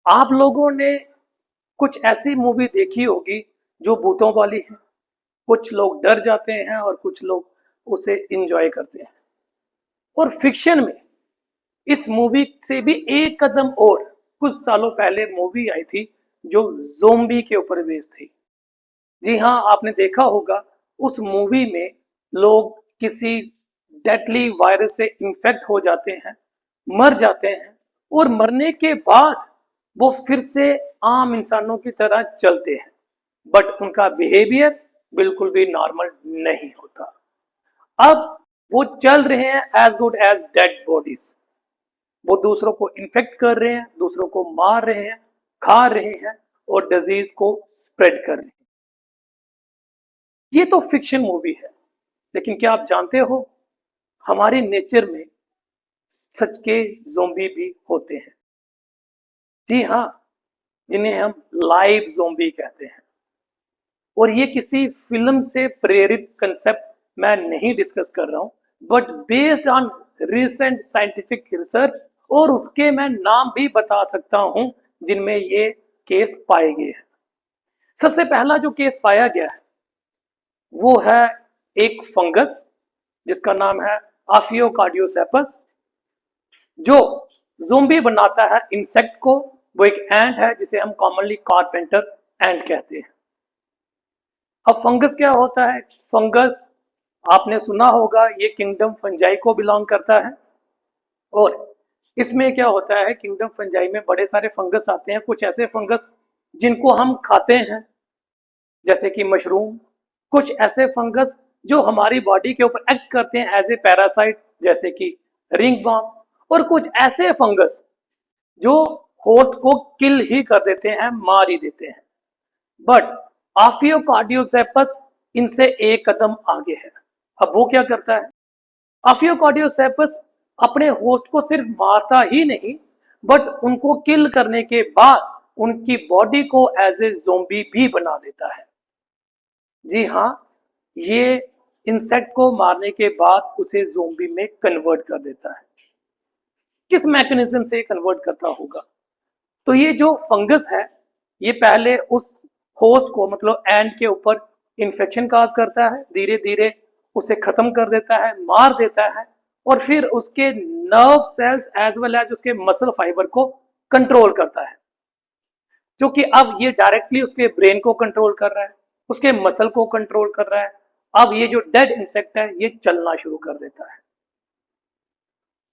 आप लोगों ने कुछ ऐसी मूवी देखी होगी जो भूतों वाली है। कुछ लोग डर जाते हैं और कुछ लोग उसे एंजॉय करते हैं। और फिक्शन में इस मूवी से भी एक कदम और कुछ सालों पहले मूवी आई थी जो ज़ोंबी के ऊपर बेस्ड थी। जी हाँ, आपने देखा होगा उस मूवी में लोग किसी डेडली वायरस से इन्फेक्ट हो जाते हैं, मर जाते हैं और मरने के बाद वो फिर से आम इंसानों की तरह चलते हैं, बट उनका बिहेवियर बिल्कुल भी नॉर्मल नहीं होता। अब वो चल रहे हैं as good as dead bodies. वो दूसरों को इन्फेक्ट कर रहे हैं, दूसरों को मार रहे हैं, खा रहे हैं और डिजीज को स्प्रेड कर रहे हैं। ये तो फिक्शन मूवी है, लेकिन क्या आप जानते हो हमारे नेचर में सच के ज़ोंबी भी होते हैं। जी हाँ, जिन्हें हम लाइव ज़ोंबी कहते हैं। और ये किसी फिल्म से प्रेरित कंसेप्ट मैं नहीं डिस्कस कर रहा हूं, but based on recent scientific research, और उसके मैं नाम भी बता सकता हूं जिनमें ये केस पाए गए हैं। सबसे पहला जो केस पाया गया है वो है एक फंगस जिसका नाम है आफियोकार्डियोसेपस, जो ज़ोंबी बनाता है इंसेक्ट को। वो एक एंट है जिसे हम कॉमनली कारपेंटर एंट कहते हैं। अब फंगस क्या होता है? फंगस आपने सुना होगा, ये किंगडम फंजाई को बिलोंग करता है। और इसमें क्या होता है, किंगडम फंजाई में बड़े सारे फंगस आते हैं। कुछ ऐसे फंगस जिनको हम खाते हैं जैसे कि मशरूम, कुछ ऐसे फंगस जो हमारी बॉडी के ऊपर एक्ट करते हैं एज ए पैरासाइट जैसे कि रिंग वर्म, और कुछ ऐसे फंगस जो होस्ट को किल ही कर देते हैं, मार ही देते हैं। बट आफियोकार्डियोसेपस इनसे एक कदम आगे है। अब वो क्या करता है? आफियोकार्डियोसेपस अपने होस्ट को सिर्फ मारता ही नहीं, बट उनको किल करने के बाद उनकी बॉडी को एज ए ज़ोंबी भी बना देता है। जी हाँ, ये इंसेक्ट को मारने के बाद उसे ज़ोंबी में कन्वर्ट कर देता है। किस मैकेनिज्म से कन्वर्ट करता होगा? तो ये जो फंगस है ये पहले उस होस्ट को, मतलब एंट के ऊपर इन्फेक्शन काज करता है, धीरे धीरे उसे खत्म कर देता है, मार देता है, और फिर उसके nerve cells as well as उसके मसल फाइबर को कंट्रोल करता है, जो कि अब ये डायरेक्टली उसके ब्रेन को कंट्रोल कर रहा है, उसके मसल को कंट्रोल कर रहा है। अब ये जो डेड इंसेक्ट है ये चलना शुरू कर देता है।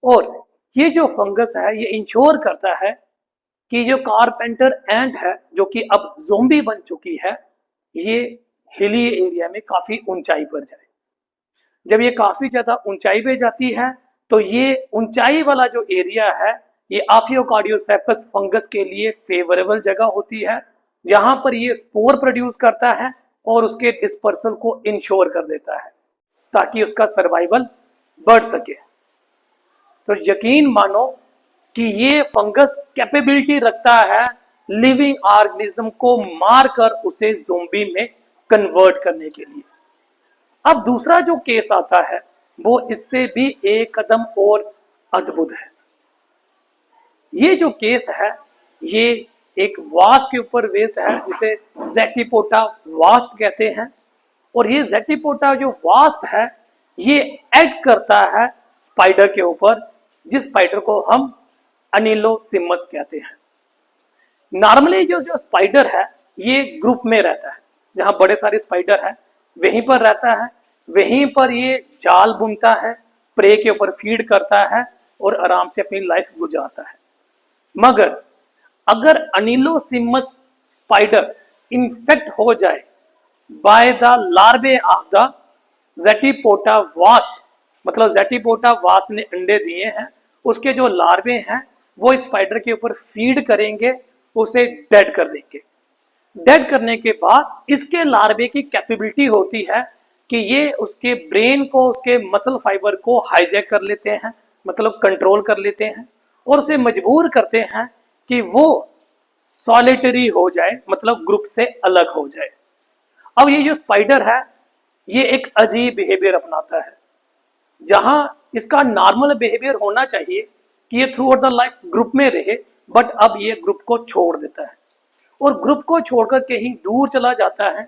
और ये जो फंगस है ये इंश्योर करता है कि जो कारपेंटर एंट है, जो कि अब ज़ोंबी बन चुकी है, ये हिली एरिया में काफी ऊंचाई पर जाए। जब ये काफी ज्यादा ऊंचाई पे जाती है तो ये ऊंचाई वाला जो एरिया है ये आफियोकार्डियोसेपस फंगस के लिए फेवरेबल जगह होती है, जहां पर ये स्पोर प्रोड्यूस करता है और उसके डिस्पर्सल को इंश्योर कर देता है ताकि उसका सर्वाइवल बढ़ सके। तो यकीन मानो कि ये फंगस कैपेबिलिटी रखता है लिविंग ऑर्गेनिज्म को मारकर उसे ज़ोंबी में कन्वर्ट करने के लिए। अब दूसरा जो केस आता है वो इससे भी एक कदम और अद्भुत है। ये जो केस है ये एक वास्प के ऊपर बेस्ड है जिसे ज़ेटिपोटा वास्प कहते हैं। और ये ज़ेटिपोटा जो वास्प है ये एक्ट करता है स्पाइडर के ऊपर, जिस स्पाइडर को हम अनिलोसिमस कहते हैं। नॉर्मली जो स्पाइडर है ये ग्रुप में रहता है, जहां बड़े सारे स्पाइडर है वहीं पर रहता है, वहीं पर ये जाल बुनता है, प्रे के ऊपर फीड करता है और आराम से अपनी लाइफ गुजारता है। मगर अगर अनिलोसिमस स्पाइडर इन्फेक्ट हो जाए by the larvae of the Zatypota wasp, मतलब ज़ेटिपोटा वास्प ने अंडे दिए हैं, उसके जो लार्वे हैं वो स्पाइडर के ऊपर फीड करेंगे, उसे डेड कर देंगे। डेड करने के बाद इसके लार्वे की कैपेबिलिटी होती है कि ये उसके ब्रेन को, उसके मसल फाइबर को हाईजैक कर लेते हैं, मतलब कंट्रोल कर लेते हैं, और उसे मजबूर करते हैं कि वो सॉलिटरी हो जाए, मतलब ग्रुप से अलग हो जाए। अब ये जो स्पाइडर है ये एक अजीब बिहेवियर अपनाता है, जहां इसका नॉर्मल बिहेवियर होना चाहिए कि ये through out the life group में रहे, बट अब ये ग्रुप को छोड़ देता है और ग्रुप को छोड़कर कहीं दूर चला जाता है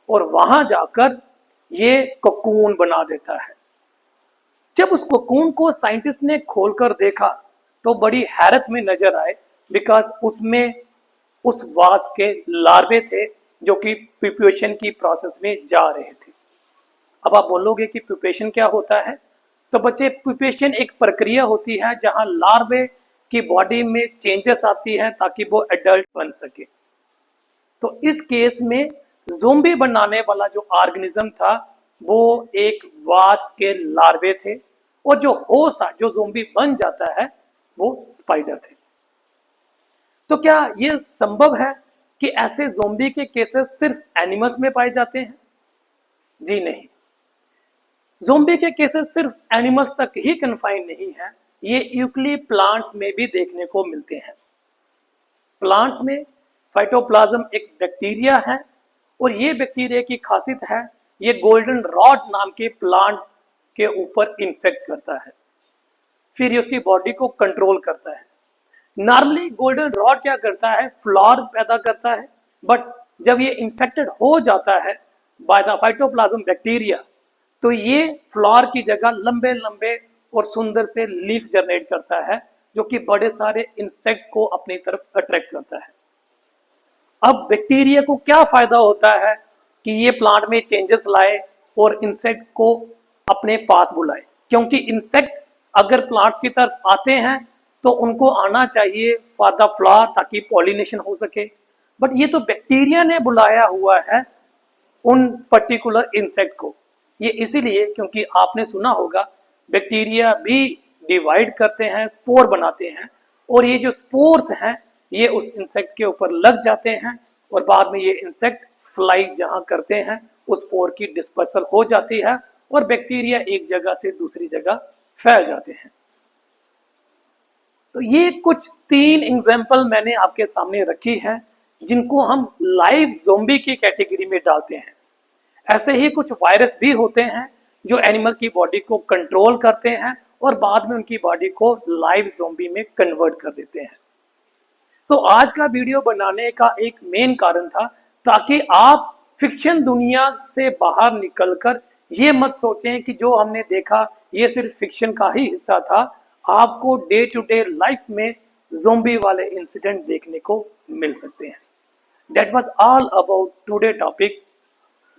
और वहां जाकर ये कोकून बना देता है। जब उस कोकून को साइंटिस्ट ने खोलकर देखा तो बड़ी हैरत में नजर आए, बिकॉज उसमें उस वास्प के लार्वे थे जो कि प्यूपेशन की प्रोसेस में जा रहे थे। अब आप बोलोगे कि प्यूपेशन क्या होता है? तो बच्चे, प्यूपेशन एक प्रक्रिया होती है जहां लार्वे की बॉडी में चेंजेस आती हैं ताकि वो एडल्ट बन सके। तो इस केस में ज़ोंबी बनाने वाला जो ऑर्गेनिज्म था वो एक वास्प के लार्वे थे और जो होस्ट था, जो ज़ोंबी बन जाता है, वो स्पाइडर थे। तो क्या यह संभव है कि ऐसे ज़ोंबी के केसेस सिर्फ एनिमल्स में पाए जाते हैं? जी नहीं। ज़ोंबी के केसेस सिर्फ एनिमल्स तक ही कन्फाइंड नहीं है, ये यूकली प्लांट्स में भी देखने को मिलते हैं। प्लांट्स में फाइटोप्लाज्म एक बैक्टीरिया है और ये बैक्टीरिया की खासियत है, ये गोल्डन रॉड नाम के प्लांट के ऊपर इन्फेक्ट करता है, फिर ये उसकी बॉडी को कंट्रोल करता है। नॉर्मली गोल्डन रॉड क्या करता है? फ्लावर पैदा करता है, बट जब ये इन्फेक्टेड हो जाता है बाय द फाइटोप्लाज्म बैक्टीरिया तो ये फ्लावर की जगह लंबे लंबे और सुंदर से लीफ जनरेट करता है जो कि बड़े सारे इंसेक्ट को अपनी तरफ अट्रैक्ट करता है। अब बैक्टीरिया को क्या फायदा होता है कि ये प्लांट में चेंजेस लाए और इंसेक्ट को अपने पास बुलाए, क्योंकि इंसेक्ट अगर प्लांट्स की तरफ आते हैं तो उनको आना चाहिए फॉर द फ्लावर ताकि पॉलिनेशन हो सके, बट ये तो बैक्टीरिया ने बुलाया हुआ है उन पर्टिकुलर इंसेक्ट को। ये इसीलिए क्योंकि आपने सुना होगा बैक्टीरिया भी डिवाइड करते हैं, स्पोर बनाते हैं, और ये जो स्पोर्स हैं ये उस इंसेक्ट के ऊपर लग जाते हैं और बाद में ये इंसेक्ट फ्लाई जहां करते हैं उस स्पोर की डिस्पर्सल हो जाती है और बैक्टीरिया एक जगह से दूसरी जगह फैल जाते हैं। तो ये कुछ 3 एग्जाम्पल मैंने आपके सामने रखी है जिनको हम लाइव ज़ोंबी की कैटेगरी में डालते हैं। ऐसे ही कुछ वायरस भी होते हैं जो एनिमल की बॉडी को कंट्रोल करते हैं और बाद में उनकी बॉडी को लाइव ज़ोंबी में कन्वर्ट कर देते हैं। सो आज का वीडियो बनाने का एक मेन कारण था ताकि आप फिक्शन दुनिया से बाहर निकलकर ये मत सोचें कि जो हमने देखा ये सिर्फ फिक्शन का ही हिस्सा था। आपको डे टू डे लाइफ में ज़ोंबी वाले इंसिडेंट देखने को मिल सकते हैं। That was all about today's topic,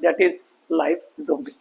that is live zombie.